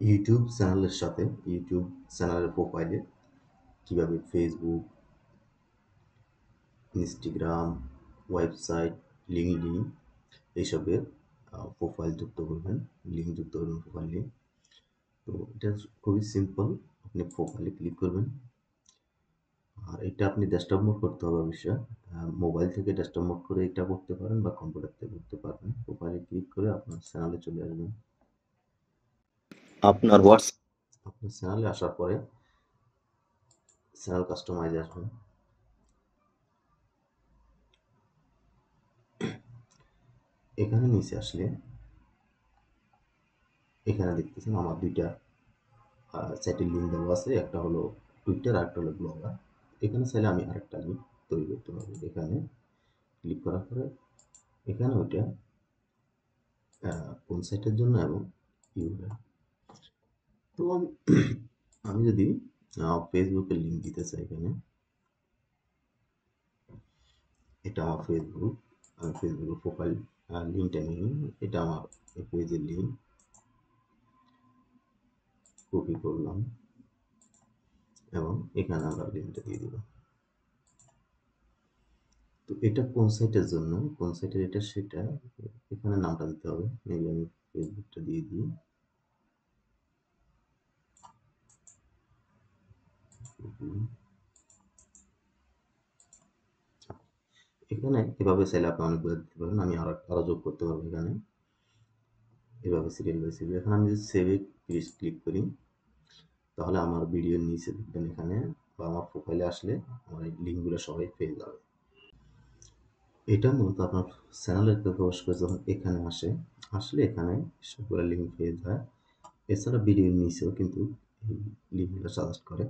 YouTube চ্যানেলের সাথে YouTube চ্যানেলের প্রোফাইলে কীভাবে ফেসবুক, ইনস্টাগ্রাম, ওয়েবসাইট, লিঙ্কডইন এইসবের প্রোফাইল যুক্ত করবেন, লিঙ্ক যুক্ত করবেন, প্রোফাইল লিঙ্ক। তো এটা খুবই সিম্পল। আপনি প্রোফাইলে ক্লিক করবেন, আর এটা আপনি ডেস্কটপ মোড করতে হবে অবশ্যই। মোবাইল থেকে ডেস্কটপ মোড করে এটা করতে পারেন বা কম্পিউটার থেকে করতে পারবেন। প্রোফাইলে ক্লিক করে আপনার চ্যানেলে চলে আসবেন। আপনার হোয়াটসঅ্যাপ আপনার চ্যানেলে আসার পরে চ্যানেল কাস্টমাইজে আসবেন। এখানে নিচে আসলে এখানে দেখতেছেন আমার দুইটা সাইটের লিঙ্ক দেওয়া আছে। একটা হলো টুইটার, আর একটা হলো ব্লগার। এখানে চাইলে আমি আরেকটা লিঙ্ক তৈরি করতে পারবো। এখানে ক্লিক করার পরে এখানে ওইটা কোন সাইটের জন্য এবং ইউআরএল। তো আমি যদি ফেসবুকের লিঙ্ক দিতে চাই, এখানে এটা আমার ফেসবুক, আমি ফেসবুকের প্রোফাইল লিঙ্কটা নিই। এটা আমার পেজের লিঙ্ক, কপি করলাম এবং এখানে আমরা লিঙ্কটা দিয়ে দিলাম। তো এটা কোন সাইটের জন্য, কোন সাইটের এটা সেটা এখানে নামটা দিতে হবে। মেবি আমি ফেসবুকটা দিয়ে দিই। এখানে এভাবে চাইলে আপনি অনেকগুলো দিতে পারেন। আমি আরো যোগ করতে পারবো এখানে, এভাবে সিরিয়াল বাই সিরিয়াল। এখন আমি যদি সেভে ক্লিক করি, তাহলে আমার ভিডিওর নিচে দেখবেন এখানে বা আমার প্রোফাইলে আসলে আমার এই লিঙ্কগুলো সবাই পেয়ে যাবে। এটা মূলত আপনার চ্যানেলের প্রবেশ করে যখন এখানে আসলে এখানে সবগুলো লিঙ্ক পেয়ে যায়। এছাড়া ভিডিওর নিচেও কিন্তু এই লিঙ্কগুলো সাজেস্ট করে।